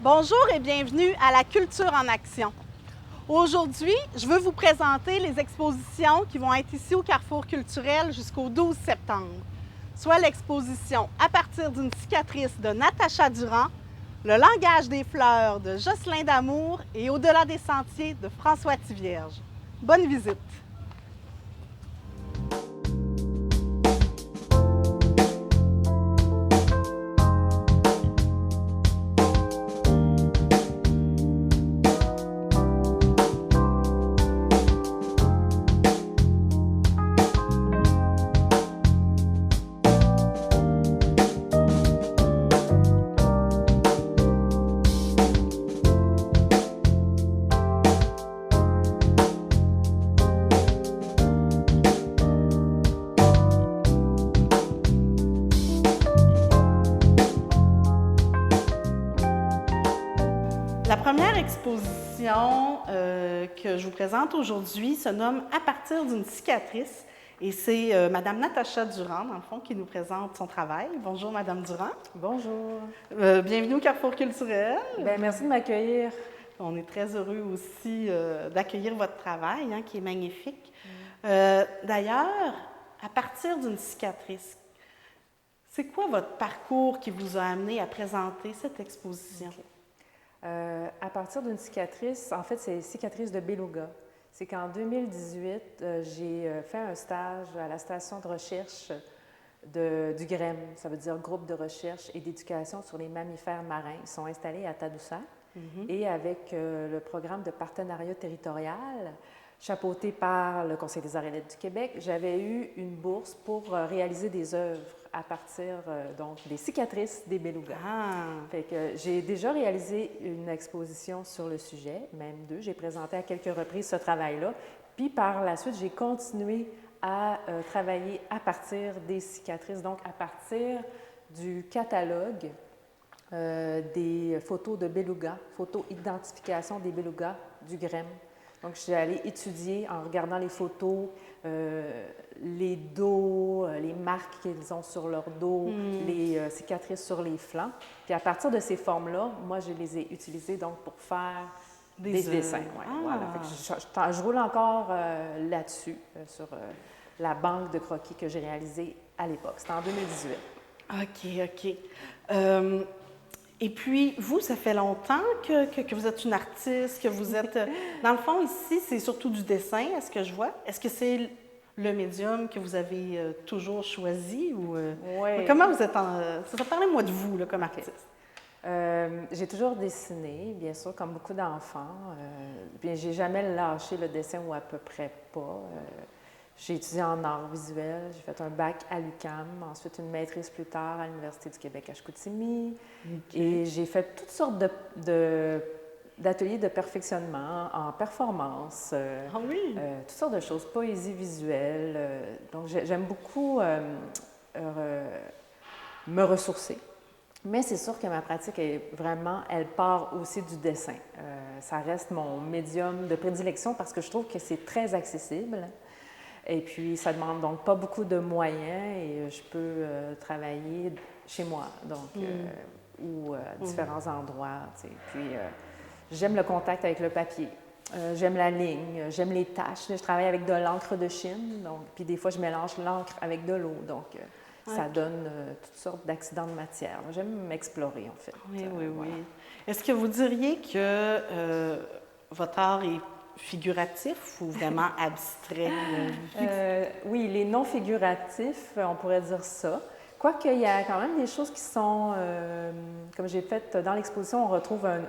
Bonjour et bienvenue à la Culture en action. Aujourd'hui, je veux vous présenter les expositions qui vont être ici au Carrefour culturel jusqu'au 12 septembre, soit l'exposition À partir d'une cicatrice de Natacha Durand, Le langage des fleurs de Jocelyn Damour et Au-delà des sentiers de François Thivierge. Bonne visite! La première exposition que je vous présente aujourd'hui se nomme « À partir d'une cicatrice » et c'est Madame Natacha Durand, dans le fond, qui nous présente son travail. Bonjour, Madame Durand. Bonjour. Bienvenue au Carrefour culturel. Bien, merci de m'accueillir. On est très heureux aussi d'accueillir votre travail, hein, qui est magnifique. D'ailleurs, à partir d'une cicatrice, c'est quoi votre parcours qui vous a amené à présenter cette exposition? Okay. À partir d'une cicatrice, en fait, c'est cicatrice de beluga. C'est qu'en 2018, j'ai fait un stage à la station de recherche du GREM, ça veut dire Groupe de recherche et d'éducation sur les mammifères marins. Ils sont installés à Tadoussac et avec le programme de partenariat territorial, chapeauté par le Conseil des arts et lettres du Québec, j'avais eu une bourse pour réaliser des œuvres à partir donc des cicatrices des belugas. Fait que j'ai déjà réalisé une exposition sur le sujet, même deux. J'ai présenté à quelques reprises ce travail-là. Puis par la suite, j'ai continué à travailler à partir des cicatrices, donc à partir du catalogue des photos de belugas, photo-identification des belugas du GREM. Donc, je suis allée étudier en regardant les photos, les dos, les marques qu'ils ont sur leur dos, les cicatrices sur les flancs. Puis à partir de ces formes-là, moi, je les ai utilisées donc pour faire des dessins. Ouais, voilà. Fait que je roule encore là-dessus, sur la banque de croquis que j'ai réalisée à l'époque. C'était en 2018. OK. Et puis, vous, ça fait longtemps que vous êtes une artiste, que vous êtes... Dans le fond, ici, c'est surtout du dessin, est-ce que je vois? Est-ce que c'est le médium que vous avez toujours choisi? Ou, oui. Comment vous êtes Parlez-moi de vous, là, comme artiste. J'ai toujours dessiné, bien sûr, comme beaucoup d'enfants. Bien, j'ai jamais lâché le dessin, ou à peu près pas. J'ai étudié en arts visuels, j'ai fait un bac à l'UQAM, ensuite une maîtrise plus tard à l'Université du Québec à Chicoutimi. Okay. Et j'ai fait toutes sortes d'ateliers de perfectionnement en performance, toutes sortes de choses, poésie visuelle. Donc, j'aime beaucoup me ressourcer. Mais c'est sûr que ma pratique, elle part aussi du dessin. Ça reste mon médium de prédilection parce que je trouve que c'est très accessible. Et puis, ça ne demande donc pas beaucoup de moyens et je peux travailler chez moi, donc, ou à différents endroits. Tu sais. Puis, j'aime le contact avec le papier, j'aime la ligne, j'aime les taches. Je travaille avec de l'encre de Chine, donc, puis des fois, je mélange l'encre avec de l'eau, donc ça donne toutes sortes d'accidents de matière. J'aime m'explorer, en fait. Oui. Voilà. Est-ce que vous diriez que votre art est figuratif ou vraiment abstrait? Oui, les non figuratifs, on pourrait dire ça. Quoique, il y a quand même des choses qui sont, comme j'ai fait dans l'exposition, on retrouve un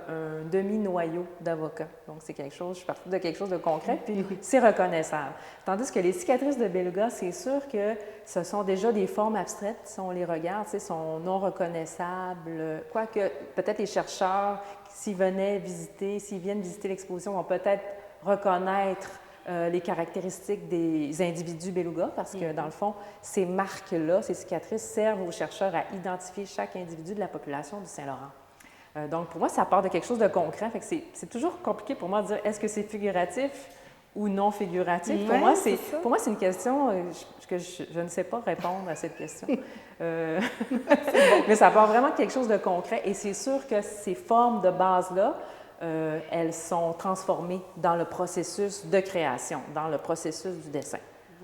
demi-noyau d'avocat. Donc, c'est quelque chose, je suis partie de quelque chose de concret, puis c'est reconnaissable. Tandis que les cicatrices de beluga, c'est sûr que ce sont déjà des formes abstraites, si on les regarde, tu sais, sont non reconnaissables. Quoique, peut-être les chercheurs, s'ils viennent visiter l'exposition, vont peut-être reconnaître les caractéristiques des individus belugas parce que, dans le fond, ces marques-là, ces cicatrices, servent aux chercheurs à identifier chaque individu de la population du Saint-Laurent. Donc, pour moi, ça part de quelque chose de concret. Fait que c'est toujours compliqué pour moi de dire est-ce que c'est figuratif ou non figuratif. Pour moi, c'est une question que je ne sais pas répondre à cette question. Mais ça part vraiment de quelque chose de concret. Et c'est sûr que ces formes de base-là, elles sont transformées dans le processus de création, dans le processus du dessin.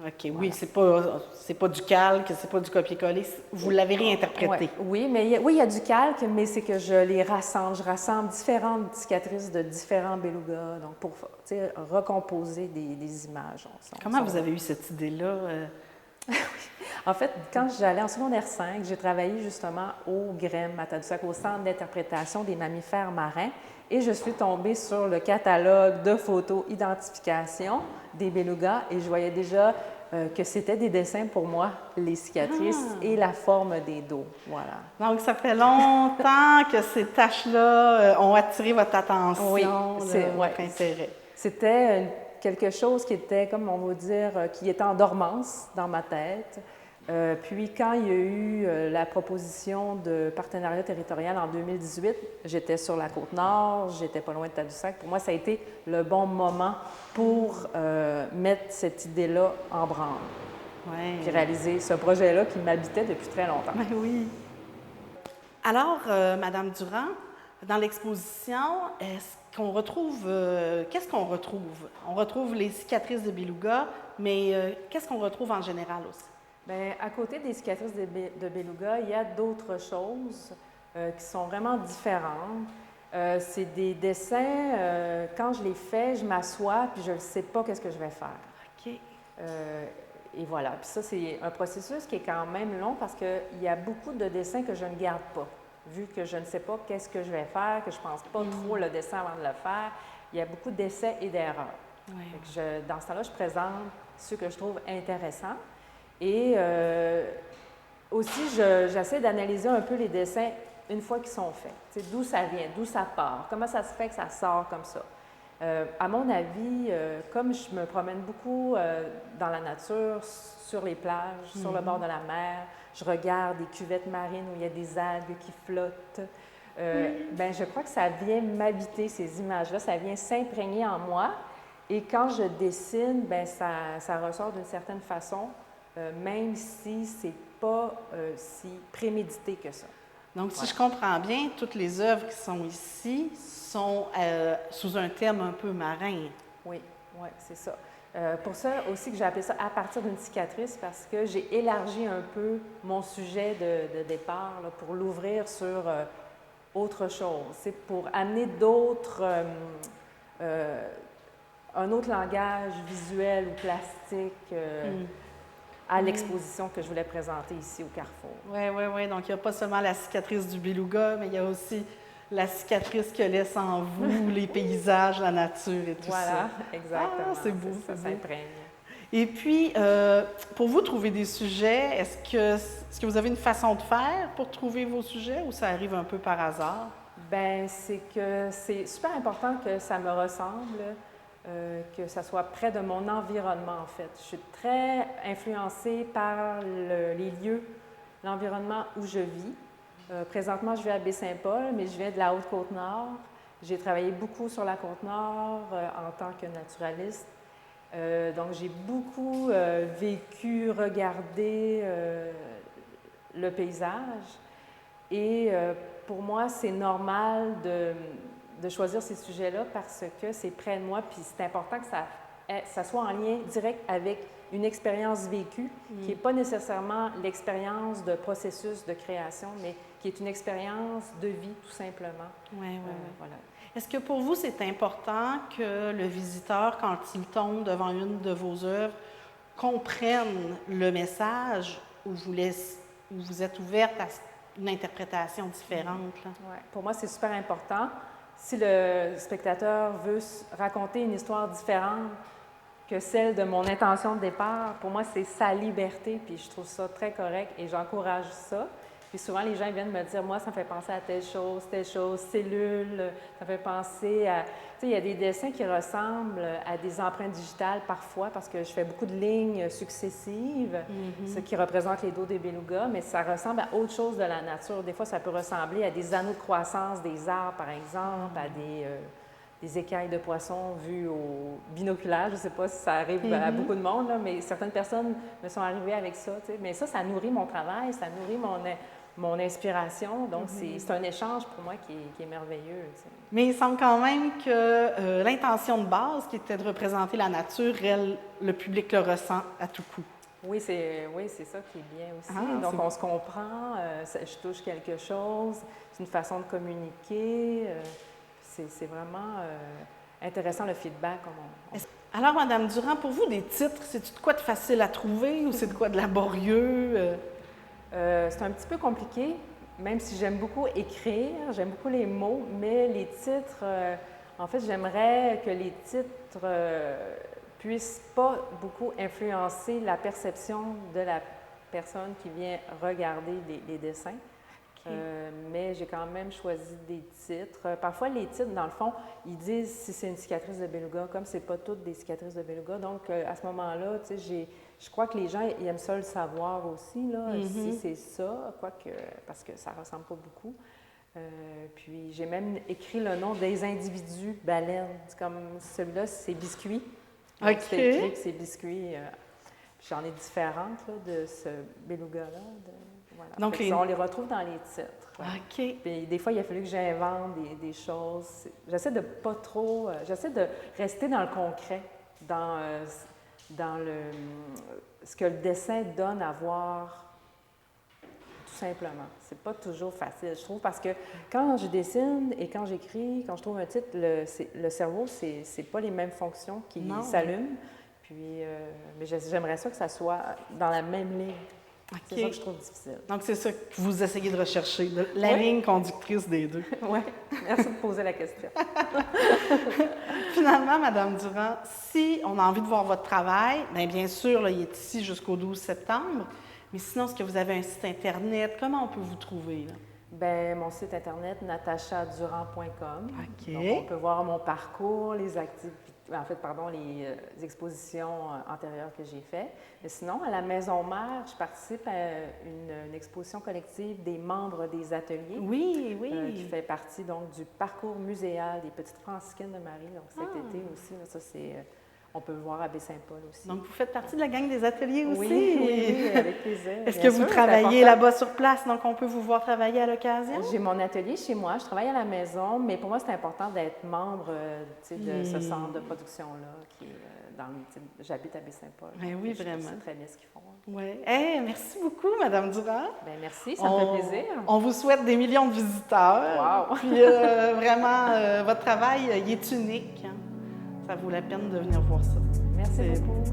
OK, oui, c'est pas du calque, c'est pas du copier-coller, vous l'avez réinterprété. Ouais, oui, mais il y a du calque, mais c'est que je les rassemble. Je rassemble différentes cicatrices de différents belugas, donc pour recomposer des images. Comment vous avez eu cette idée-là? En fait, quand j'allais en secondaire 5, j'ai travaillé justement au GREM à Tadoussac, au Centre d'interprétation des mammifères marins, et je suis tombée sur le catalogue de photos identification des belugas et je voyais déjà que c'était des dessins pour moi, les cicatrices et la forme des dos. Voilà. Donc, ça fait longtemps que ces tâches-là ont attiré votre attention, oui, votre intérêt. C'était quelque chose qui était, comme on va dire, qui était en dormance dans ma tête. Puis quand il y a eu la proposition de partenariat territorial en 2018, j'étais sur la Côte-Nord, j'étais pas loin de Tadoussac. Pour moi, ça a été le bon moment pour mettre cette idée-là en branle. Ouais. Puis réaliser ce projet-là qui m'habitait depuis très longtemps. Ben oui. Alors, Madame Durand, dans l'exposition, est-ce qu'on retrouve, qu'est-ce qu'on retrouve? On retrouve les cicatrices de beluga, mais qu'est-ce qu'on retrouve en général aussi? Bien, à côté des cicatrices de beluga, il y a d'autres choses qui sont vraiment différentes. C'est des dessins, quand je les fais, je m'assois puis je ne sais pas qu'est-ce que je vais faire. OK. Et voilà. Puis ça, c'est un processus qui est quand même long parce qu'il y a beaucoup de dessins que je ne garde pas. Vu que je ne sais pas qu'est-ce que je vais faire, que je ne pense pas trop le dessin avant de le faire, il y a beaucoup d'essais et d'erreurs. Ouais. Dans ce temps-là, je présente ceux que je trouve intéressants. Et aussi, j'essaie d'analyser un peu les dessins une fois qu'ils sont faits. D'où ça vient, d'où ça part, comment ça se fait que ça sort comme ça. À mon avis, comme je me promène beaucoup dans la nature, sur les plages, sur le bord de la mer, je regarde des cuvettes marines où il y a des algues qui flottent. Ben, je crois que ça vient m'habiter, ces images-là, ça vient s'imprégner en moi. Et quand je dessine, ben, ça ressort d'une certaine façon, même si ce n'est pas si prémédité que ça. Donc, si je comprends bien, toutes les œuvres qui sont ici sont sous un thème un peu marin. Oui, c'est ça. Pour ça aussi que j'ai appelé ça « À partir d'une cicatrice » parce que j'ai élargi un peu mon sujet de départ là, pour l'ouvrir sur autre chose. C'est pour amener d'autres, un autre langage visuel ou plastique à l'exposition que je voulais présenter ici au Carrefour. Oui. Donc, il n'y a pas seulement la cicatrice du beluga, mais il y a aussi la cicatrice que laisse en vous les paysages, la nature et tout ça. Voilà, exactement. Ah, c'est beau, ça s'imprègne. Et puis, pour vous trouver des sujets, est-ce que vous avez une façon de faire pour trouver vos sujets ou ça arrive un peu par hasard? Bien, c'est que c'est super important que ça me ressemble, que ça soit près de mon environnement, en fait. Je suis très influencée par les lieux, l'environnement où je vis. Présentement, je vis à Baie-Saint-Paul, mais je viens de la Haute-Côte-Nord. J'ai travaillé beaucoup sur la Côte-Nord en tant que naturaliste. Donc, j'ai beaucoup vécu, regardé le paysage. Et pour moi, c'est normal de choisir ces sujets-là parce que c'est près de moi, puis c'est important que ça soit en lien direct avec une expérience vécue, qui n'est pas nécessairement l'expérience de processus de création, mais qui est une expérience de vie, tout simplement. Oui. Voilà. Est-ce que pour vous, c'est important que le visiteur, quand il tombe devant une de vos œuvres, comprenne le message ou vous êtes ouverte à une interprétation différente? Ouais. Pour moi, c'est super important. Si le spectateur veut raconter une histoire différente que celle de mon intention de départ, pour moi, c'est sa liberté, puis je trouve ça très correct et j'encourage ça. Puis souvent, les gens viennent me dire, moi, ça me fait penser à telle chose, cellule, ça me fait penser à... Tu sais, il y a des dessins qui ressemblent à des empreintes digitales parfois, parce que je fais beaucoup de lignes successives, ce qui représente les dos des belugas, mais ça ressemble à autre chose de la nature. Des fois, ça peut ressembler à des anneaux de croissance des arbres, par exemple, à des écailles de poisson vues au binoculaire. Je ne sais pas si ça arrive à beaucoup de monde, là, mais certaines personnes me sont arrivées avec ça. Tu sais. Mais ça nourrit mon travail, ça nourrit mon inspiration. Donc, c'est un échange pour moi qui est merveilleux. Tu sais. Mais il semble quand même que l'intention de base, qui était de représenter la nature, le public le ressent à tout coup. Oui, c'est ça qui est bien aussi. Ah, donc, on se comprend, je touche quelque chose, c'est une façon de communiquer. C'est vraiment intéressant le feedback. Alors, Madame Durand, pour vous, des titres, c'est-tu de quoi de facile à trouver ou c'est de quoi de laborieux? C'est un petit peu compliqué, même si j'aime beaucoup écrire, j'aime beaucoup les mots, mais les titres, en fait, j'aimerais que les titres puissent pas beaucoup influencer la perception de la personne qui vient regarder les dessins. Okay. Mais j'ai quand même choisi des titres. Parfois, les titres, dans le fond, ils disent si c'est une cicatrice de beluga, comme c'est pas toutes des cicatrices de beluga. Donc, à ce moment-là, tu sais, je crois que les gens ils aiment ça le savoir aussi, là, si c'est ça, parce que ça ressemble pas beaucoup. Puis, j'ai même écrit le nom des individus baleines. Comme celui-là, c'est biscuit. OK. C'est écrit que c'est biscuit. J'en ai différentes là, de ce beluga-là. Voilà. Donc, on les retrouve dans les titres. OK. Puis des fois, il a fallu que j'invente des choses. J'essaie de pas trop... j'essaie de rester dans le concret, dans ce que le dessin donne à voir, tout simplement. C'est pas toujours facile, je trouve, parce que quand je dessine et quand j'écris, quand je trouve un titre, le cerveau, c'est pas les mêmes fonctions qui s'allument. Puis, mais j'aimerais ça que ça soit dans la même ligne. Okay. C'est ça que je trouve difficile. Donc, c'est ça que vous essayez de rechercher, la ligne conductrice des deux. Oui, merci de poser la question. Finalement, Madame Durand, si on a envie de voir votre travail, bien sûr, là, il est ici jusqu'au 12 septembre, mais sinon, est-ce que vous avez un site Internet? Comment on peut vous trouver? Là? Bien, mon site Internet, natachadurand.com. OK. Donc, on peut voir mon parcours, les expositions antérieures que j'ai faites. Mais sinon, à la Maison Mère, je participe à une exposition collective des membres des ateliers. Oui. Qui fait partie donc du parcours muséal des Petites Franciscaines de Marie. Donc, cet été aussi, là, ça c'est... on peut le voir à Baie-Saint-Paul aussi. Donc, vous faites partie de la gang des ateliers aussi? Oui, avec plaisir. Est-ce que vous travaillez là-bas sur place, donc on peut vous voir travailler à l'occasion? J'ai mon atelier chez moi, je travaille à la maison, mais pour moi, c'est important d'être membre de ce centre de production-là qui est j'habite à Baie-Saint-Paul. Oui, vraiment. Je sais très bien ce qu'ils font. Oui. Merci beaucoup, Mme Durand. Bien, merci, ça me fait plaisir. On vous souhaite des millions de visiteurs. Wow! Puis vraiment, votre travail, il est unique. Hein? Ça vaut la peine de venir voir ça. Merci beaucoup.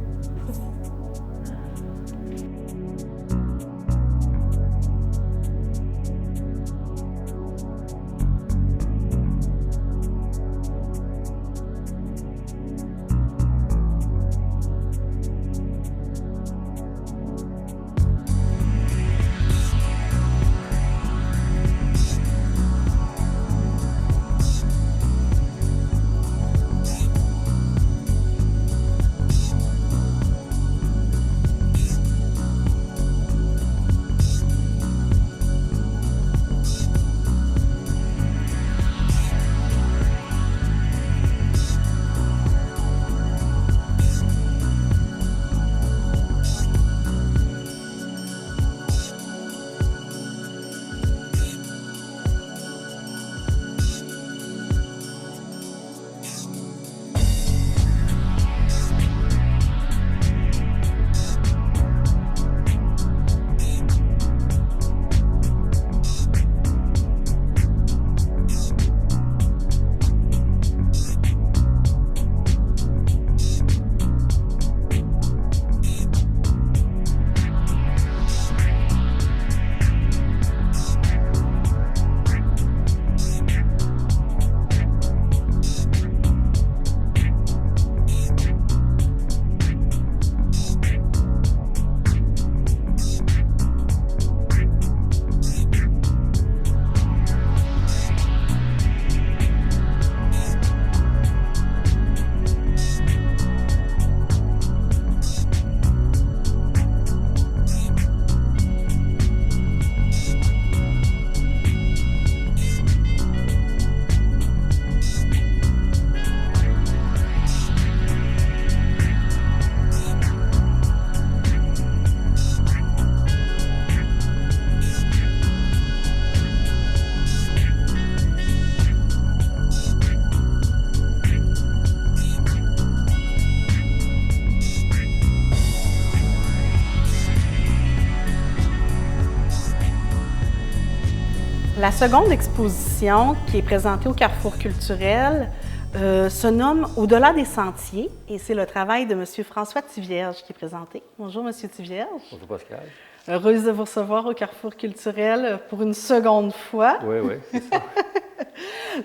La seconde exposition qui est présentée au Carrefour culturel se nomme Au-delà des sentiers et c'est le travail de M. François Thivierge qui est présenté. Bonjour, M. Thivierge. Bonjour, Pascal. Heureuse de vous recevoir au Carrefour culturel pour une seconde fois. Oui, oui, c'est ça.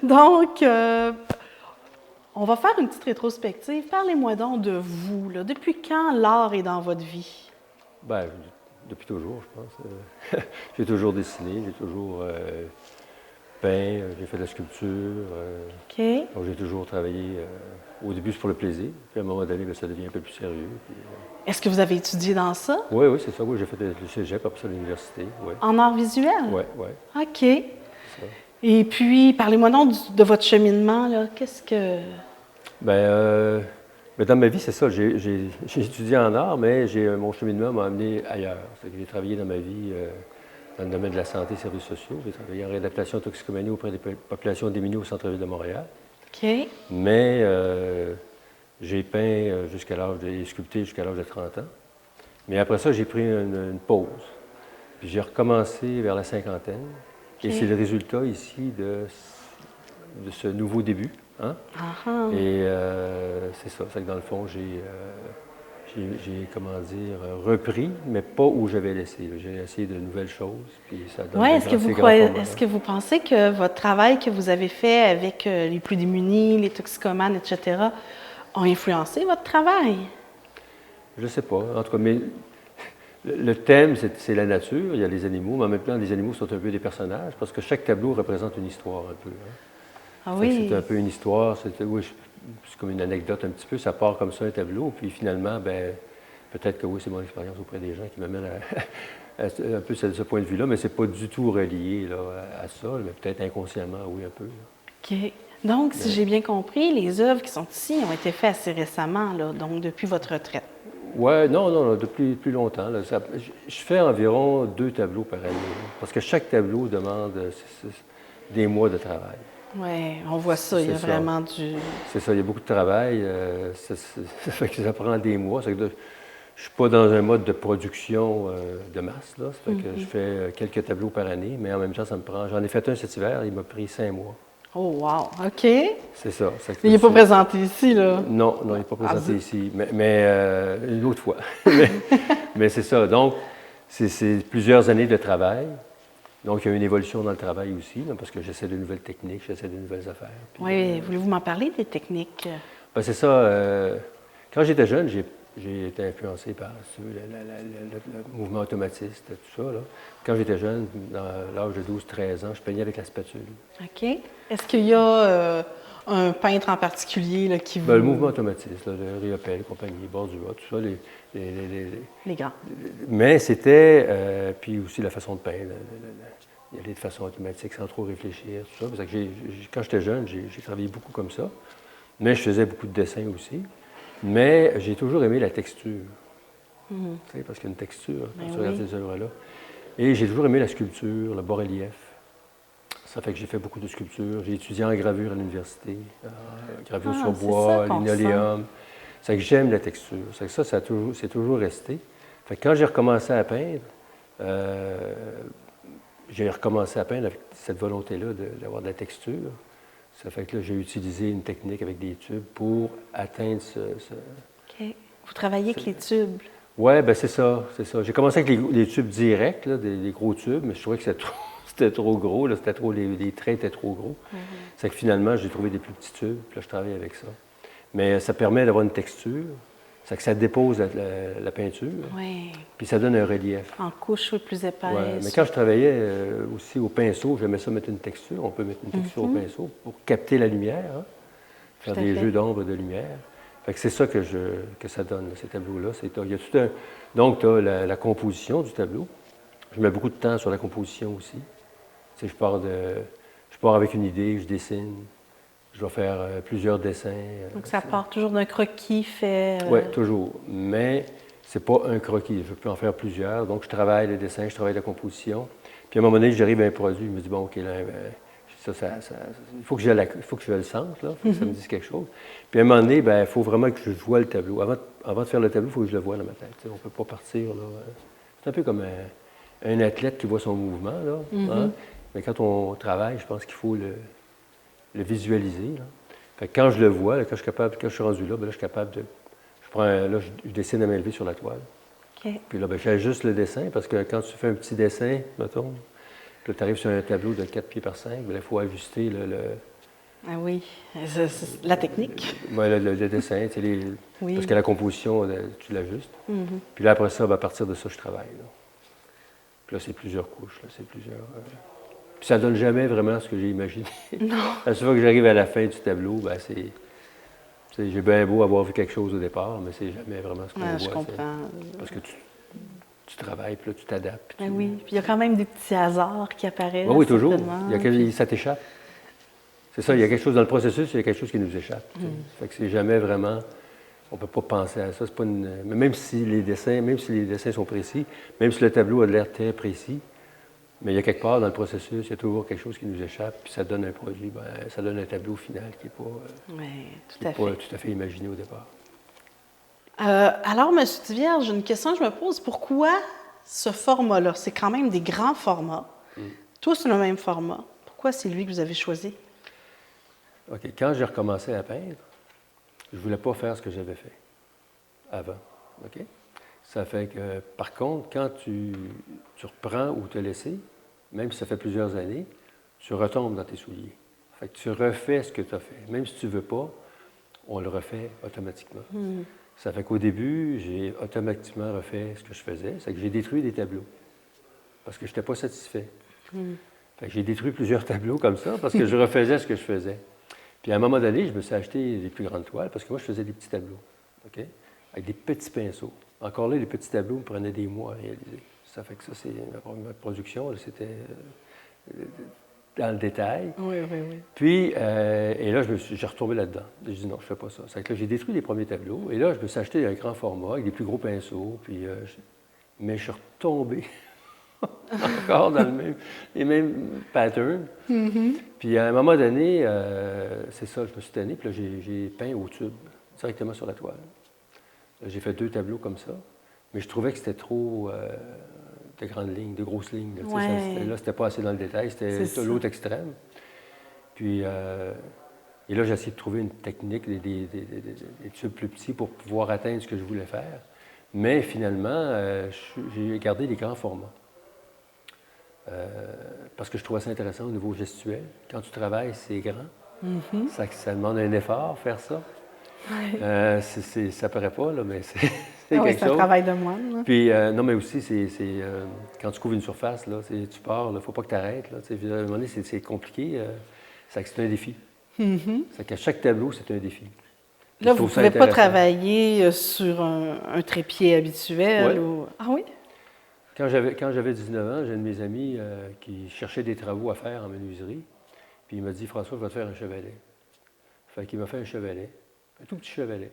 Donc, on va faire une petite rétrospective. Parlez-moi donc de vous. Là. Depuis quand l'art est dans votre vie? Bien, depuis toujours, je pense. J'ai toujours dessiné, j'ai toujours peint, j'ai fait de la sculpture. OK. Donc, j'ai toujours travaillé. Au début, c'est pour le plaisir. Puis, à un moment donné, bien, ça devient un peu plus sérieux. Puis, Est-ce que vous avez étudié dans ça? oui, oui, c'est ça. Oui, j'ai fait le cégep, après ça, l'université. Oui, En art visuel? oui, oui. OK. C'est ça. Et puis, parlez-moi donc de votre cheminement. Là. Qu'est-ce que... Bien, dans ma vie, c'est ça. J'ai étudié en art, mais mon cheminement m'a amené ailleurs. C'est que j'ai travaillé dans ma vie dans le domaine de la santé et services sociaux. J'ai travaillé en réadaptation toxicomanie auprès des populations démunies au centre-ville de Montréal. OK. Mais j'ai peint j'ai sculpté jusqu'à l'âge de 30 ans. Mais après ça, j'ai pris une pause. Puis j'ai recommencé vers la cinquantaine. OK. Et c'est le résultat ici de ce nouveau début. Hein? Ah-ha. Et c'est ça. C'est que dans le fond, comment dire, repris, mais pas où j'avais laissé. J'ai essayé de nouvelles choses, puis ça donne Oui, des est-ce que vous pensez que votre travail que vous avez fait avec les plus démunis, les toxicomanes, etc., ont influencé votre travail? Je ne sais pas. En tout cas, mais le thème, c'est la nature. Il y a les animaux, mais en même temps, les animaux sont un peu des personnages, parce que chaque tableau représente une histoire un peu. Hein. Ah Fait que oui? c'est un peu une histoire, oui, c'est comme une anecdote un petit peu, ça part comme ça un tableau, puis finalement, ben peut-être que oui, c'est mon expérience auprès des gens qui m'amène à un peu ce point de vue-là, mais c'est pas du tout relié là, à ça, mais peut-être inconsciemment, oui, un peu. Là. OK. Donc, si j'ai bien compris, les œuvres qui sont ici ont été faites assez récemment, là, donc depuis votre retraite. Oui, non, depuis plus longtemps. Là, je fais environ 2 tableaux par année, là, parce que chaque tableau demande des mois de travail. Oui, on voit ça, il y a C'est ça. vraiment du... C'est ça, il y a beaucoup de travail. Ça fait que ça prend des mois. Je ne suis pas dans un mode de production de masse. Là. Ça fait que je fais quelques tableaux par année, mais en même temps, ça me prend... J'en ai fait un cet hiver, il m'a pris 5 mois. Oh, wow! OK. C'est ça. Il n'est pas présenté ici, là? Non, il n'est pas présenté ici, mais une autre fois. mais c'est ça. Donc, c'est plusieurs années de travail. Donc, il y a une évolution dans le travail aussi, là, parce que j'essaie de nouvelles techniques, j'essaie de nouvelles affaires. Puis, Oui, voulez-vous m'en parler des techniques? ben, c'est ça. Quand j'étais jeune, j'ai été influencé par le mouvement automatiste, tout ça. Là. Quand j'étais jeune, dans l'âge de 12-13 ans, je peignais avec la spatule. OK. Est-ce qu'il y a un peintre en particulier là, qui vous... Ben, le mouvement automatiste, là, le Riopelle, compagnie, Bordua, tout ça, Les grands. mais c'était, puis aussi la façon de peindre, y aller de façon automatique sans trop réfléchir, tout ça. Parce que quand j'étais jeune, j'ai travaillé beaucoup comme ça, mais je faisais beaucoup de dessins aussi. Mais j'ai toujours aimé la texture, tu sais, parce qu'il y a une texture quand tu regardes ces œuvres-là. Et j'ai toujours aimé la sculpture, le bas-relief. Ça fait que j'ai fait beaucoup de sculptures. J'ai étudié en gravure à l'université, gravure sur bois, linoléum. Ça fait que j'aime la texture. Ça fait que c'est toujours resté. Fait que quand j'ai recommencé à peindre, avec cette volonté-là d'avoir de la texture. Ça fait que là, j'ai utilisé une technique avec des tubes pour atteindre OK. Vous travaillez avec les tubes? Oui, bien c'est ça. J'ai commencé avec les tubes directs, là, des gros tubes, mais je trouvais que c'était trop gros. Là, les traits étaient trop gros. C'est que finalement, j'ai trouvé des plus petits tubes, puis là, je travaille avec ça. Mais ça permet d'avoir une texture. C'est que ça dépose la peinture, puis ça donne un relief. En couche plus épaisse. Ouais, mais quand je travaillais aussi au pinceau, j'aimais ça mettre une texture. On peut mettre une texture au pinceau pour capter la lumière, hein, faire des jeux d'ombre et de lumière. Fait que c'est ça que ça donne, ces tableaux-là. Donc, tu as la composition du tableau. Je mets beaucoup de temps sur la composition aussi. Tu sais, je pars avec une idée, je dessine. Je vais faire plusieurs dessins. Donc, ça part toujours d'un croquis fait... Oui, toujours. Mais c'est pas un croquis. Je peux en faire plusieurs. Donc, je travaille le dessin, je travaille la composition. Puis, à un moment donné, j'arrive à un produit. Je me dis, bon, OK, là, il faut que je le sente, là. Il faut que ça me dise quelque chose. Puis, à un moment donné, il faut vraiment que je vois le tableau. Avant de faire le tableau, il faut que je le voie dans ma tête. Tu sais, on ne peut pas partir, là. C'est un peu comme un athlète qui voit son mouvement, là. Hein? Mais quand on travaille, je pense qu'il faut le visualiser. Là. Fait que quand je le vois, là, quand je suis rendu là, bien là, je suis capable de... je dessine à main levée sur la toile. OK. Puis là, bien, j'ajuste le dessin, parce que quand tu fais un petit dessin, mettons, là, tu arrives sur un tableau de 4 pieds par 5, bien, il faut ajuster Ah oui, c'est la technique. ouais, le dessin, tu sais, Oui. parce que la composition, tu l'ajustes. Puis là, après ça, ben, à partir de ça, je travaille. Là. Puis là, c'est plusieurs couches, là, c'est plusieurs... Puis ça ne donne jamais vraiment ce que j'ai imaginé. Non. À chaque fois que j'arrive à la fin du tableau, ben, j'ai bien beau avoir vu quelque chose au départ, mais c'est jamais vraiment ce qu'on voit. Je comprends. Parce que tu travailles, puis là, tu t'adaptes. Ben oui, puis il y a quand même des petits hasards qui apparaissent. Oui, toujours. certainement. Ça t'échappe. C'est ça, il y a quelque chose dans le processus, il y a quelque chose qui nous échappe. Fait que c'est jamais vraiment... On ne peut pas penser à ça. C'est pas mais même si les dessins sont précis, même si le tableau a l'air très précis, mais il y a quelque part dans le processus, il y a toujours quelque chose qui nous échappe, puis ça donne un produit, ben, ça donne un tableau final qui n'est pas tout à fait imaginé au départ. Alors, M. Tivierge, j'ai une question que je me pose. Pourquoi ce format-là? C'est quand même des grands formats. Tous le même format. Pourquoi c'est lui que vous avez choisi? OK. Quand j'ai recommencé à peindre, je ne voulais pas faire ce que j'avais fait avant. OK? Ça fait que, par contre, quand tu reprends où tu as laissé, même si ça fait plusieurs années, tu retombes dans tes souliers. Fait que tu refais ce que tu as fait. Même si tu ne veux pas, on le refait automatiquement. Ça fait qu'au début, j'ai automatiquement refait ce que je faisais. C'est que j'ai détruit des tableaux parce que je n'étais pas satisfait. Fait que j'ai détruit plusieurs tableaux comme ça parce que je refaisais ce que je faisais. Puis à un moment donné, je me suis acheté des plus grandes toiles parce que moi, je faisais des petits tableaux, OK? Avec des petits pinceaux. Encore là, les petits tableaux me prenaient des mois à réaliser. Ça fait que ça, c'est ma production, c'était dans le détail. Oui. Puis, et là, j'ai retombé là-dedans. J'ai dit non, je ne fais pas ça. C'est que là, j'ai détruit les premiers tableaux. Et là, je me suis acheté un grand format avec des plus gros pinceaux. Puis, mais je suis retombé encore dans les mêmes patterns. Puis, à un moment donné, c'est ça, je me suis tanné. Puis là, j'ai peint au tube, directement sur la toile. Là, j'ai fait 2 tableaux comme ça. Mais je trouvais que c'était trop de grandes lignes, de grosses lignes. Là, c'était pas assez dans le détail. C'était l'autre extrême. Puis, et là, j'ai essayé de trouver une technique, des tubes plus petits pour pouvoir atteindre ce que je voulais faire. Mais finalement, j'ai gardé les grands formats. Parce que je trouvais ça intéressant au niveau gestuel. Quand tu travailles, c'est grand. Ça demande un effort, faire ça. Ça paraît pas, là, mais c'est quelque chose. C'est un travail de moine. Puis, non, mais aussi, quand tu couvres une surface, là, tu pars, il ne faut pas que tu arrêtes. Là, à un moment donné, c'est compliqué. C'est un défi. C'est qu'à chaque tableau, c'est un défi. Là, vous ne pouvez pas travailler sur un trépied habituel? Ouais. Ah oui? Quand j'avais 19 ans, j'ai un de mes amis qui cherchait des travaux à faire en menuiserie. Puis il m'a dit, François, je vais te faire un chevalet. Fait qu'il m'a fait un chevalet, un tout petit chevalet,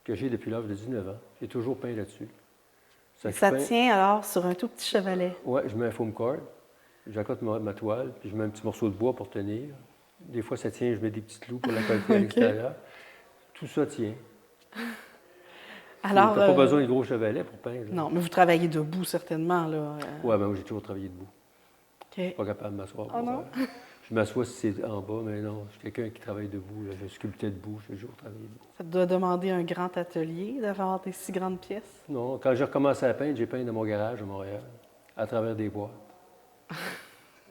que j'ai depuis l'âge de 19 ans. J'ai toujours peint là-dessus. Ça tient alors sur un tout petit chevalet? Oui, je mets un foam cord, j'accote ma toile, puis je mets un petit morceau de bois pour tenir. Des fois, ça tient, je mets des petits clous pour la coller à l'extérieur. Tout ça tient. Alors, tu n'as pas besoin de gros chevalets pour peindre. Là. Non, mais vous travaillez debout, certainement. Oui, ben moi, j'ai toujours travaillé debout. OK. Je ne suis pas capable de m'asseoir. Oh non? Je m'assois si c'est en bas, mais non, je suis quelqu'un qui travaille debout. Là. Je sculptais debout, j'ai toujours travaillé debout. Ça doit demander un grand atelier d'avoir des si grandes pièces? Non, quand j'ai recommencé à peindre, j'ai peint dans mon garage à Montréal, à travers des bois,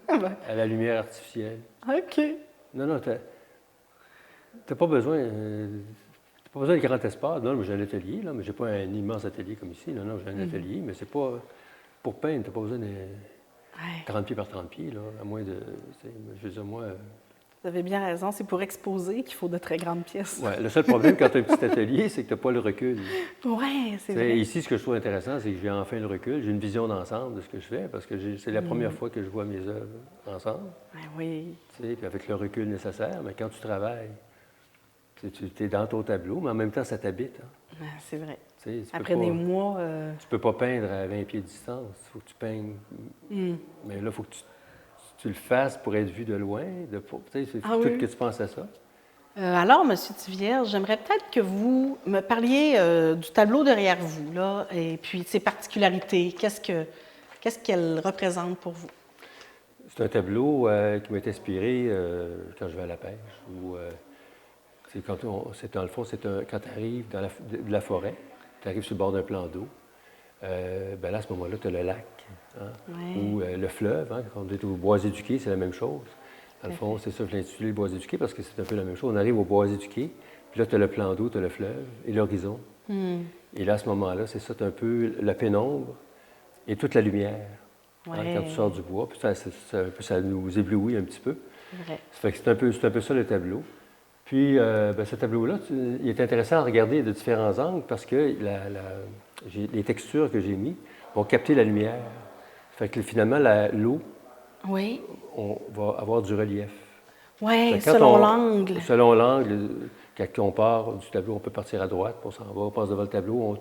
à la lumière artificielle. OK. Non, t'as pas besoin... T'as pas besoin de grand espace. Non, j'ai un atelier, là, mais j'ai pas un immense atelier comme ici. Non, j'ai un atelier, mais c'est pas... Pour peindre, t'as pas besoin de 30 pieds par 30 pieds, là, à moins de... Je veux dire, moi... Vous avez bien raison, c'est pour exposer qu'il faut de très grandes pièces. Oui, le seul problème quand tu as un petit atelier, c'est que tu n'as pas le recul. Oui, c'est vrai. Ici, ce que je trouve intéressant, c'est que j'ai enfin le recul. J'ai une vision d'ensemble de ce que je fais, parce que c'est la première fois que je vois mes œuvres ensemble. Oui. Puis avec le recul nécessaire, mais quand tu travailles, tu es dans ton tableau, mais en même temps, ça t'habite. Hein. C'est vrai. Après des mois... Tu ne peux pas peindre à 20 pieds de distance. Il faut que tu peignes. Mais là, il faut que tu le fasses pour être vu de loin. C'est tout que tu penses à ça. Alors, M. Tivierge, j'aimerais peut-être que vous me parliez du tableau derrière vous, là, et puis de ses particularités. Qu'est-ce qu'elle représente pour vous? C'est un tableau qui m'a été inspiré quand je vais à la pêche. C'est dans le fond, quand tu arrives dans de la forêt, tu arrives sur le bord d'un plan d'eau. Ben là, à ce moment-là, tu as le lac ou le fleuve. Hein, quand on est au Boisé-du-Quai, c'est la même chose. Dans le fond, c'est ça que je l'ai intitulé Boisé-du-Quai parce que c'est un peu la même chose. On arrive au Boisé-du-Quai, puis là, tu as le plan d'eau, tu as le fleuve et l'horizon. Et là, à ce moment-là, c'est ça, tu as un peu la pénombre et toute la lumière. Hein, quand tu sors du bois, puis ça nous éblouit un petit peu. Ça fait que c'est un peu ça le tableau. Puis, ce tableau-là, il est intéressant à regarder de différents angles parce que les textures que j'ai mises vont capter la lumière. Fait que finalement, l'eau, on va avoir du relief. Oui, selon l'angle. Selon l'angle, quand on part du tableau, on peut partir à droite, puis on s'en va, on passe devant le tableau,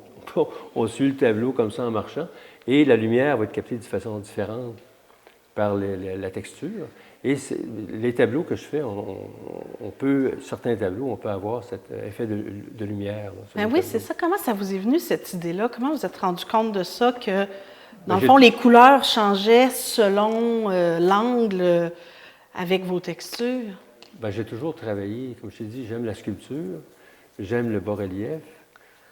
on suit le tableau comme ça en marchant, et la lumière va être captée de façon différente par la texture. Et les tableaux que je fais, certains tableaux, on peut avoir cet effet de lumière. Ben oui, c'est ça. Comment ça vous est venu, cette idée-là? Comment vous êtes rendu compte de ça, que, dans le fond, les couleurs changeaient selon l'angle avec vos textures? Ben, j'ai toujours travaillé, comme je t'ai dit, j'aime la sculpture, j'aime le bas-relief.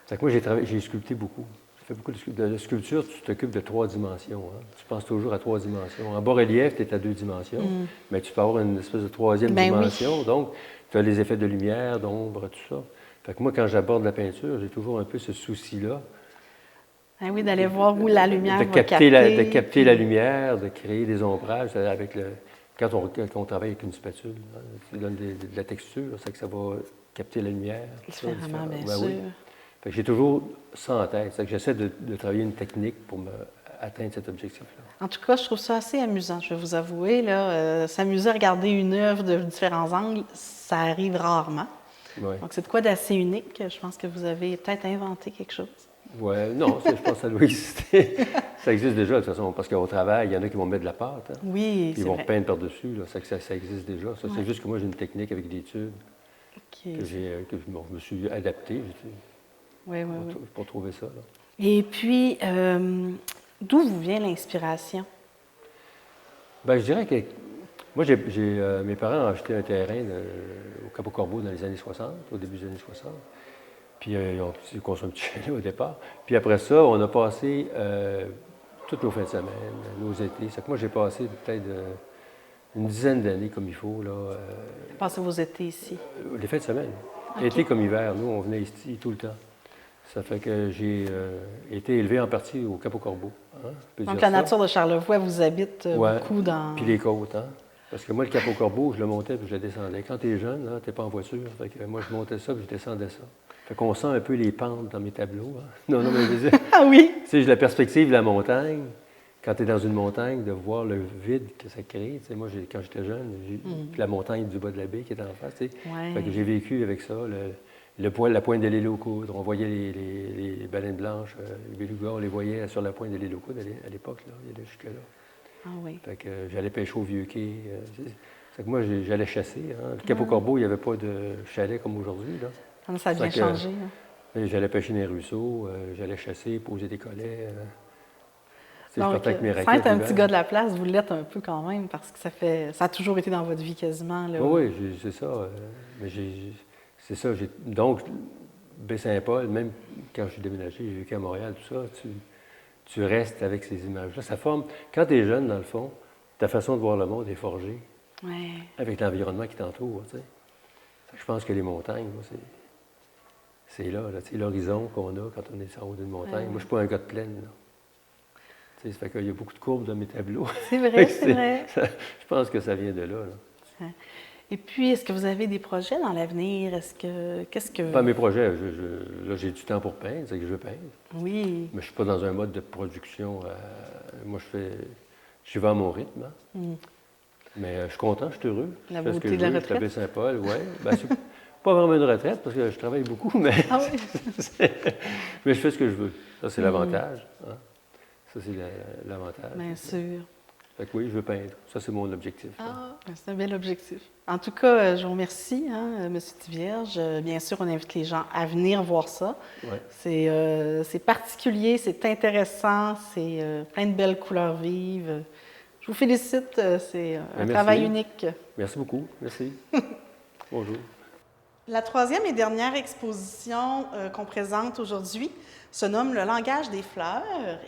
C'est que moi, j'ai sculpté beaucoup. J'ai fait beaucoup de sculpture, tu t'occupes de 3 dimensions. Hein. Tu penses toujours à 3 dimensions. En bas-relief, tu es à 2 dimensions, mais tu peux avoir une espèce de 3e dimension. Oui. Donc, tu as les effets de lumière, d'ombre, tout ça. Fait que moi, quand j'aborde la peinture, j'ai toujours un peu ce souci-là. Ah oui, d'aller voir où la lumière va capter. De capter la lumière, de créer des ombrages avec quand on travaille avec une spatule, hein, tu donnes de la texture, c'est que ça va capter la lumière. Différemment, bien sûr. Oui. Fait que j'ai toujours ça en tête. C'est que j'essaie de travailler une technique pour atteindre cet objectif-là. En tout cas, je trouve ça assez amusant, je vais vous avouer. S'amuser à regarder une œuvre de différents angles, ça arrive rarement. Oui. Donc, c'est de quoi d'assez unique. Je pense que vous avez peut-être inventé quelque chose. Oui, non, je pense que ça doit exister. Ça existe déjà, de toute façon, parce qu'au travail, il y en a qui vont mettre de la pâte. Hein, oui, puis ils vont peindre par-dessus. Là, ça existe déjà. Ça, c'est juste que moi, j'ai une technique avec des tubes que je me suis adapté pour trouver ça. Là. Et puis, d'où vous vient l'inspiration? Bien, je dirais que moi, mes parents ont acheté un terrain au Cap-au-Corbeau dans les années 60, au début des années 60. Puis ils ont construit un petit chalet au départ. Puis après ça, on a passé toutes nos fins de semaine, nos étés. C'est que moi, j'ai passé peut-être une dizaine d'années comme il faut. Passez vos étés ici? Les fins de semaine. Okay. Été comme hiver, nous, on venait ici tout le temps. Ça fait que j'ai été élevé en partie au Cap-au-Corbeau. Hein, donc la nature de Charlevoix vous habite beaucoup dans... Puis les côtes, hein? Parce que moi, le Cap-au-Corbeau, je le montais puis je le descendais. Quand tu es jeune, tu n'es pas en voiture. Fait que moi, je montais ça puis je descendais ça. Fait qu'on sent un peu les pentes dans mes tableaux. Hein? Non, mais je veux dire, ah oui? Tu sais, j'ai la perspective de la montagne. Quand tu es dans une montagne, de voir le vide que ça crée. Tu sais, moi, quand j'étais jeune, puis la montagne du bas de la baie qui était en face. Tu sais. Fait que j'ai vécu avec ça. La pointe de l'île aux coudres. On voyait les baleines blanches, les belugas, on les voyait sur la pointe de l'île aux coudres à l'époque. Là, il y avait jusque-là. Ah oui. Fait que j'allais pêcher au Vieux-Quai. C'est que moi, j'allais chasser. Hein. Le Cap-au-Corbeau, il n'y avait pas de chalet comme aujourd'hui. Là. Ça a bien changé. J'allais pêcher dans les ruisseaux, j'allais chasser, poser des collets. Donc, sans être un petit gars de la place, vous l'êtes un peu quand même, parce que ça a toujours été dans votre vie quasiment. Là. Oui, c'est ça. Mais c'est ça. Donc, Baie-Saint-Paul, même quand je suis déménagé, j'ai vécu à Montréal, tout ça, tu restes avec ces images-là. Ça forme, quand tu es jeune, dans le fond, ta façon de voir le monde est forgée avec l'environnement qui t'entoure. Tu sais. Je pense que les montagnes, moi, c'est là l'horizon qu'on a quand on est en haut d'une montagne. Moi, je ne suis pas un gars de plaine. Là. Ça fait qu'il y a beaucoup de courbes dans mes tableaux. C'est vrai, c'est vrai. Je pense que ça vient de là. Et puis, est-ce que vous avez des projets dans l'avenir? Qu'est-ce que... Pas mes projets. Là, j'ai du temps pour peindre, c'est que je veux peindre. Oui. Mais je ne suis pas dans un mode de production. Moi, je vais à mon rythme. Hein. Mais je suis content, je suis heureux. La beauté de la retraite. Je suis à Saint-Paul, oui. C'est pas vraiment une retraite, parce que je travaille beaucoup, mais, mais je fais ce que je veux. Ça, c'est l'avantage. Hein. Ça, c'est l'avantage. Bien sûr. Fait que oui, je veux peindre. Ça, c'est mon objectif. C'est un bel objectif. En tout cas, je vous remercie, M. Thivierge. Bien sûr, on invite les gens à venir voir ça. Ouais. C'est particulier, c'est intéressant, c'est plein de belles couleurs vives. Je vous félicite, c'est un Merci. travail unique. Merci beaucoup. Merci. Bonjour. La troisième et dernière exposition qu'on présente aujourd'hui se nomme Le langage des fleurs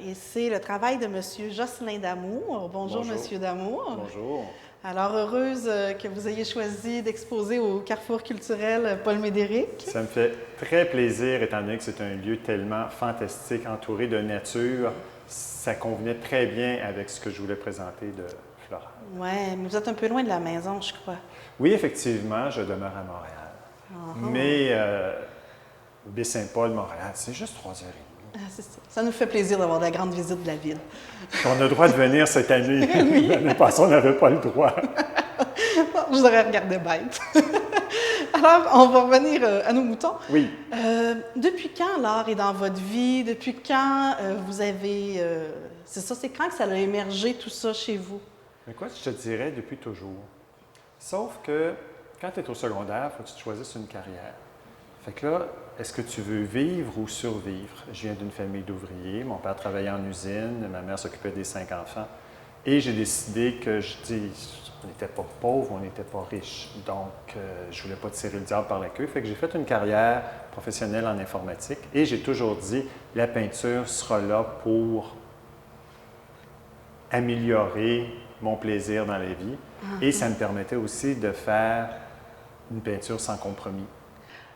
et c'est le travail de M. Jocelyn Damour. Bonjour, M. Damour. Bonjour. Alors, heureuse que vous ayez choisi d'exposer au Carrefour culturel Paul Médéric. Ça me fait très plaisir, étant donné que c'est un lieu tellement fantastique, entouré de nature. Ça convenait très bien avec ce que je voulais présenter de Floral. Oui, mais vous êtes un peu loin de la maison, je crois. Oui, effectivement, je demeure à Montréal. Mais Baie-Saint-Paul, Montréal, c'est juste 3h30. Ah, c'est ça. Ça nous fait plaisir d'avoir de la grande visite de la ville. On a le droit de venir cette année. L'année passée, on n'avait pas le droit. Je vous aurais regardé bête. Alors, on va revenir à nos moutons. Oui. Depuis quand l'art est dans votre vie? Depuis quand vous avez... c'est quand que ça a émergé tout ça chez vous? Mais quoi, je te dirais depuis toujours. Sauf que quand tu es au secondaire, il faut que tu choisisses une carrière. Fait que là, est-ce que tu veux vivre ou survivre? Je viens d'une famille d'ouvriers. Mon père travaillait en usine, ma mère s'occupait des 5 enfants. Et j'ai décidé que, on n'était pas pauvres, on n'était pas riches. Donc, je ne voulais pas tirer le diable par la queue. Fait que j'ai fait une carrière professionnelle en informatique. Et j'ai toujours dit, la peinture sera là pour améliorer mon plaisir dans la vie. Et ça me permettait aussi de faire une peinture sans compromis.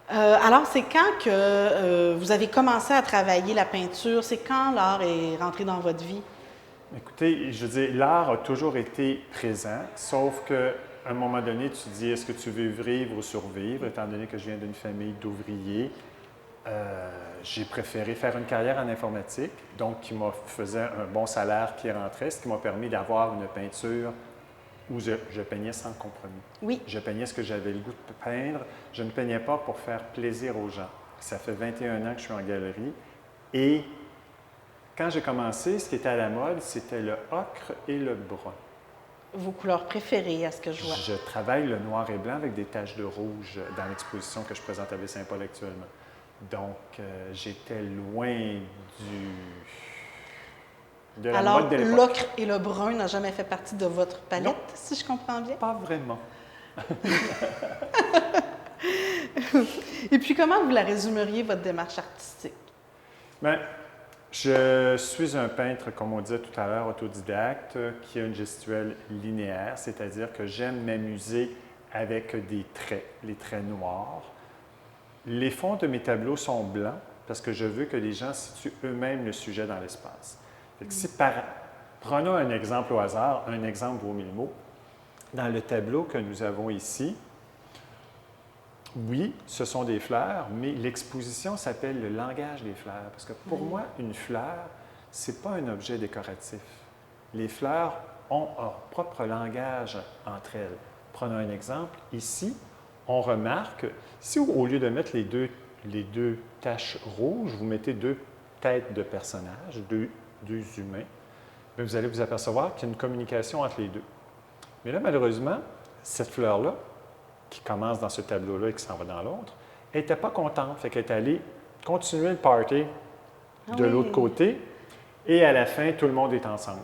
Alors, c'est quand que vous avez commencé à travailler la peinture? C'est quand l'art est rentré dans votre vie? Écoutez, je veux dire, l'art a toujours été présent, sauf qu'à un moment donné, tu te dis, est-ce que tu veux vivre ou survivre? Étant donné que je viens d'une famille d'ouvriers, j'ai préféré faire une carrière en informatique, donc qui me faisait un bon salaire qui rentrait, ce qui m'a permis d'avoir une peinture où je peignais sans compromis. Oui. Je peignais ce que j'avais le goût de peindre. Je ne peignais pas pour faire plaisir aux gens. Ça fait 21 ans que je suis en galerie. Et quand j'ai commencé, ce qui était à la mode, c'était le ocre et le brun. Vos couleurs préférées, à ce que je vois? Je travaille le noir et blanc avec des taches de rouge dans l'exposition que je présente à Baie-Saint-Paul actuellement. Donc, j'étais loin de la mode de l'époque. Alors, l'ocre et le brun n'ont jamais fait partie de votre palette, Non. si je comprends bien? Pas vraiment. Et puis, comment vous la résumeriez, votre démarche artistique? Bien, je suis un peintre, comme on disait tout à l'heure, autodidacte, qui a une gestuelle linéaire, c'est-à-dire que j'aime m'amuser avec des traits, les traits noirs. Les fonds de mes tableaux sont blancs parce que je veux que les gens situent eux-mêmes le sujet dans l'espace. Prenons un exemple au hasard, un exemple vaut 1000 mots. Dans le tableau que nous avons ici, oui, ce sont des fleurs, mais l'exposition s'appelle le langage des fleurs. Parce que pour moi, une fleur, ce n'est pas un objet décoratif. Les fleurs ont leur propre langage entre elles. Prenons un exemple. Ici, on remarque, si au lieu de mettre les deux taches rouges, vous mettez 2 têtes de personnages, deux humains, bien, vous allez vous apercevoir qu'il y a une communication entre les deux. Mais là, malheureusement, cette fleur-là, qui commence dans ce tableau-là et qui s'en va dans l'autre, elle n'était pas contente. Fait qu'elle est allée continuer le party de l'autre côté et à la fin, tout le monde est ensemble.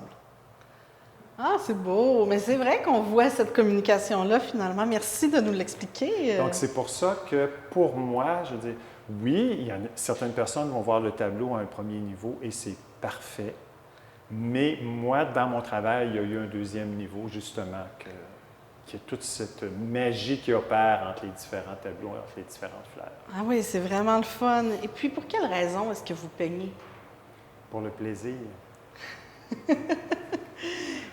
Ah, c'est beau! Mais c'est vrai qu'on voit cette communication-là, finalement. Merci de nous l'expliquer. Donc, c'est pour ça que, pour moi, je dis, oui, certaines personnes vont voir le tableau à un premier niveau et c'est parfait. Mais moi, dans mon travail, il y a eu un deuxième niveau, justement, qui est toute cette magie qui opère entre les différents tableaux, entre les différentes fleurs. Ah oui, c'est vraiment le fun. Et puis, pour quelle raison est-ce que vous peignez? Pour le plaisir.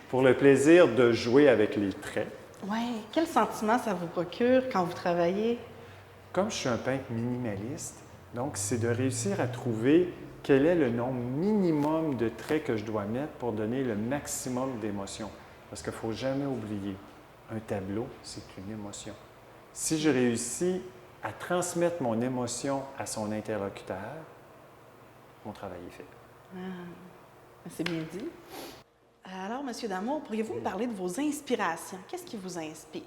Pour le plaisir de jouer avec les traits. Oui. Quel sentiment ça vous procure quand vous travaillez? Comme je suis un peintre minimaliste, donc c'est de réussir à trouver quel est le nombre minimum de traits que je dois mettre pour donner le maximum d'émotion. Parce qu'il ne faut jamais oublier, un tableau, c'est une émotion. Si je réussis à transmettre mon émotion à son interlocuteur, mon travail est fait. Ah, c'est bien dit. Alors, M. Damour, pourriez-vous me parler de vos inspirations? Qu'est-ce qui vous inspire?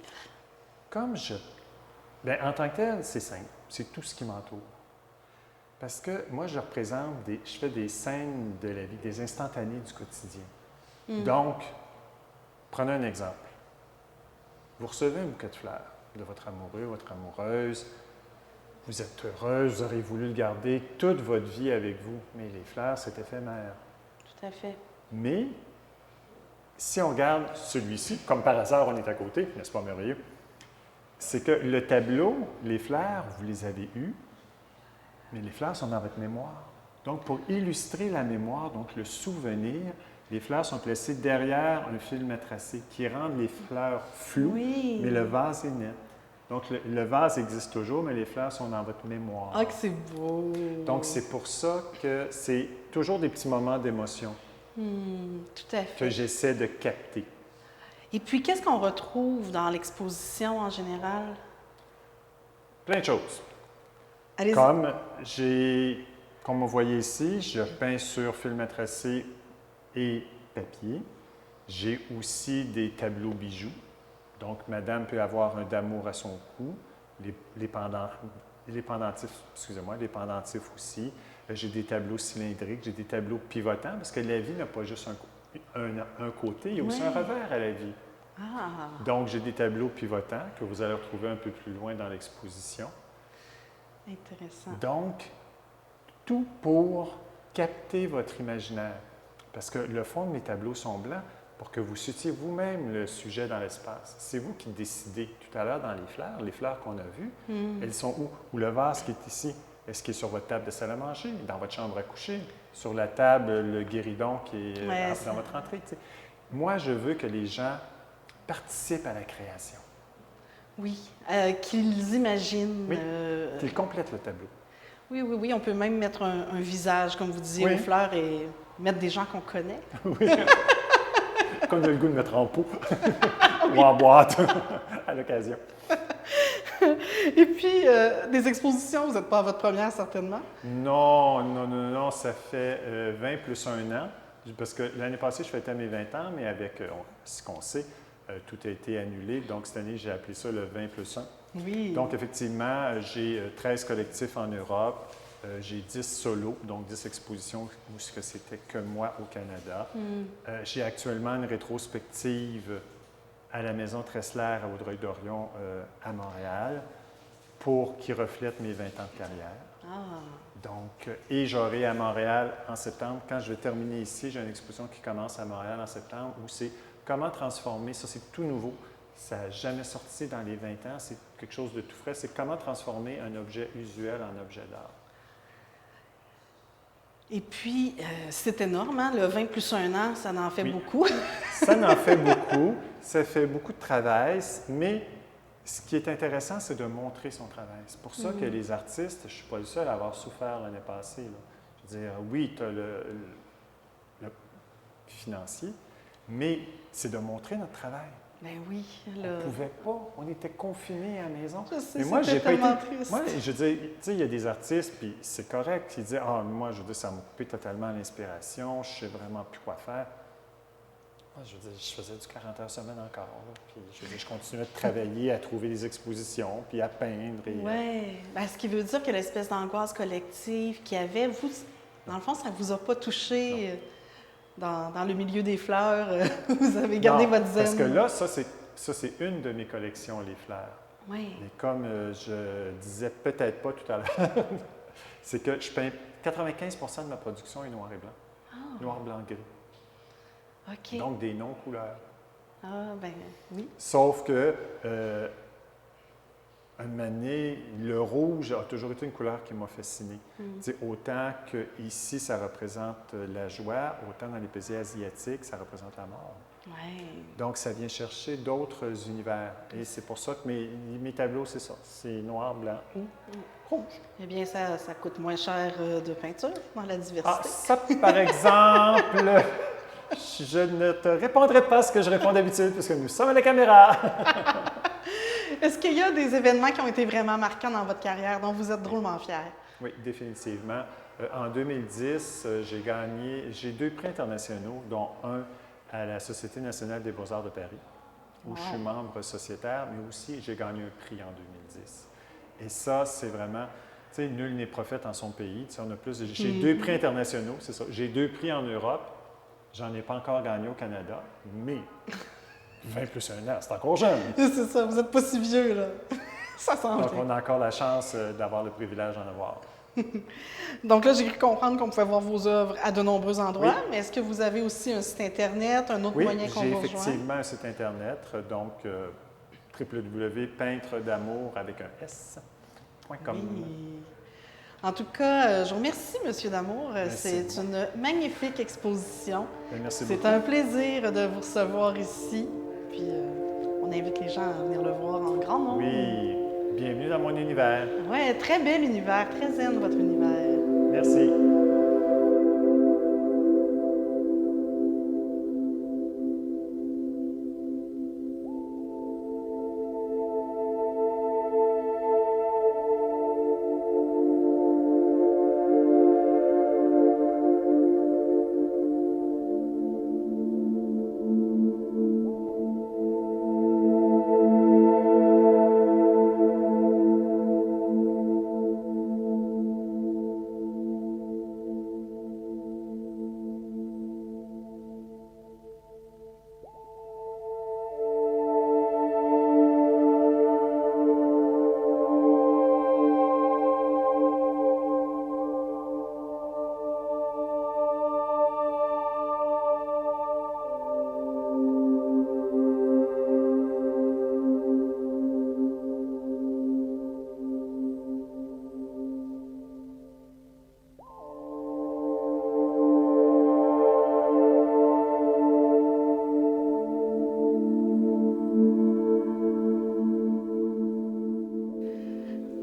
Bien, en tant que tel, c'est simple. C'est tout ce qui m'entoure. Parce que moi, je fais des scènes de la vie, des instantanés du quotidien. Donc, Prenez un exemple. Vous recevez un bouquet de fleurs de votre amoureux, votre amoureuse. Vous êtes heureuse, vous aurez voulu le garder toute votre vie avec vous. Mais les fleurs, c'est éphémère. Tout à fait. Mais si on regarde celui-ci, comme par hasard, on est à côté, n'est-ce pas merveilleux? C'est que le tableau, les fleurs, vous les avez eues, mais les fleurs sont dans votre mémoire. Donc, pour illustrer la mémoire, donc le souvenir, les fleurs sont placées derrière un film à tracer qui rend les fleurs floues, Oui. mais le vase est net. Donc, le vase existe toujours, mais les fleurs sont dans votre mémoire. Ah, que c'est beau! Donc, c'est pour ça que c'est toujours des petits moments d'émotion Tout à fait. que j'essaie de capter. Et puis, qu'est-ce qu'on retrouve dans l'exposition en général? Plein de choses. Allez-y. Comme vous voyez ici, je peins sur film à tracer et papier. J'ai aussi des tableaux bijoux. Donc, madame peut avoir un d'amour à son cou, les pendentifs, excusez-moi, les pendentifs aussi. J'ai des tableaux cylindriques, j'ai des tableaux pivotants, parce que la vie n'a pas juste un côté, il y a aussi un revers à la vie. Ah, Donc, j'ai des tableaux pivotants que vous allez retrouver un peu plus loin dans l'exposition. intéressant. Donc, tout pour capter votre imaginaire. Parce que le fond de mes tableaux sont blancs pour que vous situiez vous-même le sujet dans l'espace. C'est vous qui décidez. Tout à l'heure, dans les fleurs qu'on a vues, elles sont où? Ou le vase qui est ici. Est-ce qu'il est sur votre table de salle à manger, dans votre chambre à coucher, sur la table, le guéridon qui est dans votre entrée? Tu sais. Moi, je veux que les gens participent à la création. Oui, qu'ils imaginent. Oui, qu'ils complètent le tableau. Oui, oui, oui. On peut même mettre un visage, comme vous disiez, Oui. aux fleurs et mettre des gens qu'on connaît. Oui. Comme j'ai le goût de mettre en pot ou en boîte à l'occasion. Et puis, des expositions, vous n'êtes pas à votre première, certainement? Non, ça fait 20 plus 1 an. Parce que l'année passée, je fêtais mes 20 ans, mais avec ce qu'on sait, tout a été annulé. Donc, cette année, j'ai appelé ça le 20 plus 1. Oui. Donc, effectivement, j'ai 13 collectifs en Europe. J'ai 10 solos, donc 10 expositions où c'était que moi au Canada. J'ai actuellement une rétrospective à la Maison Tressler à Vaudreuil-Dorion à Montréal qui reflète mes 20 ans de carrière. Ah, Donc, et j'aurai à Montréal en septembre. Quand je vais terminer ici, j'ai une exposition qui commence à Montréal en septembre où c'est comment transformer, ça c'est tout nouveau, ça n'a jamais sorti dans les 20 ans, c'est quelque chose de tout frais, c'est comment transformer un objet usuel en objet d'art. et puis, c'est énorme, hein? Le 20 plus 1 an, ça en fait Oui. beaucoup. Ça en fait beaucoup, ça fait beaucoup de travail, mais ce qui est intéressant, c'est de montrer son travail. C'est pour ça que les artistes, je ne suis pas le seul à avoir souffert l'année passée. Là. Je veux dire, oui, tu as le financier, mais c'est de montrer notre travail. Ben oui. On ne pouvait pas, on était confinés à la maison. Je sais, Mais moi, c'était j'ai pas été. tellement triste. Moi, je veux dire, tu sais, il y a des artistes, puis c'est correct, qui disent ah, moi, je veux dire, ça m'a coupé totalement l'inspiration, je sais vraiment plus quoi faire. Moi, je veux dire, je faisais du 40 heures semaine encore, là, puis je veux dire, je continuais de travailler, à trouver des expositions, puis à peindre. Oui. Ben, ce qui veut dire que l'espèce d'angoisse collective qu'il y avait, vous, dans le fond, ça ne vous a pas touché dans le milieu des fleurs. Vous avez gardé Non, votre zen. parce que là, ça, c'est une de mes collections, les fleurs. Oui. Mais comme je disais peut-être pas tout à l'heure, c'est que je peins 95% de ma production est noir et blanc. Noir, blanc, gris. OK. Donc des non-couleurs. Ah, ben oui. Sauf que, un moment donné, le rouge a toujours été une couleur qui m'a fasciné. Tu sais, autant qu'ici, ça représente la joie, autant dans les pays asiatiques, ça représente la mort. Oui. Donc, ça vient chercher d'autres univers. Et c'est pour ça que mes tableaux, c'est ça. C'est noir, blanc ou rouge. Eh bien, ça coûte moins cher de peinture dans la diversité. Ah, ça, par exemple, je ne te répondrai pas ce que je réponds d'habitude, puisque nous sommes à la caméra. Est-ce qu'il y a des événements qui ont été vraiment marquants dans votre carrière dont vous êtes drôlement fiers? Oui, définitivement. En 2010, j'ai 2 prix internationaux, dont un à la Société nationale des beaux-arts de Paris, où je suis membre sociétaire, mais aussi j'ai gagné un prix en 2010. Et ça, c'est vraiment, tu sais, nul n'est prophète en son pays. Tu sais, on a plus. J'ai 2 prix internationaux, c'est ça. J'ai 2 prix en Europe. J'en ai pas encore gagné au Canada, mais 20 plus 1 an, c'est encore jeune. C'est ça, vous n'êtes pas si vieux, là. Ça s'en Donc, vient. on a encore la chance d'avoir le privilège d'en avoir. Donc là, j'ai cru comprendre qu'on pouvait voir vos œuvres à de nombreux endroits, mais est-ce que vous avez aussi un site Internet, un autre Oui, moyen qu'on j'ai vous rejoigne? effectivement un site Internet, donc www.peintre-d'amour avec un S.com. Oui. En tout cas, je vous remercie, Monsieur Damour. C'est une magnifique exposition. Merci C'est beaucoup. un plaisir de vous recevoir ici. Puis, on invite les gens à venir le voir en grand nombre. Oui, bienvenue dans mon univers. Oui, très bel univers, très zen votre univers. Merci.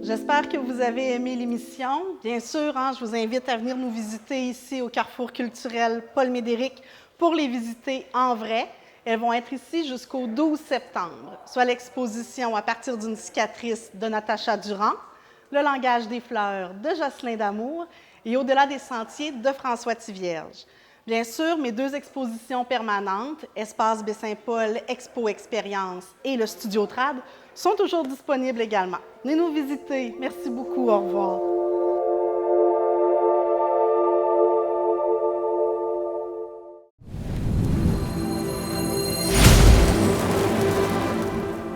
J'espère que vous avez aimé l'émission. Bien sûr, je vous invite à venir nous visiter ici au Carrefour culturel Paul Médéric pour les visiter en vrai. Elles vont être ici jusqu'au 12 septembre, soit l'exposition à partir d'une cicatrice de Natacha Durand, le langage des fleurs de Jocelyn Damour et au-delà des sentiers de François Thivierge. Bien sûr, mes 2 expositions permanentes, Espace Baie-Saint-Paul, Expo Expérience et le Studio Trad, sont toujours disponibles également. Venez nous visiter. Merci beaucoup. Au revoir.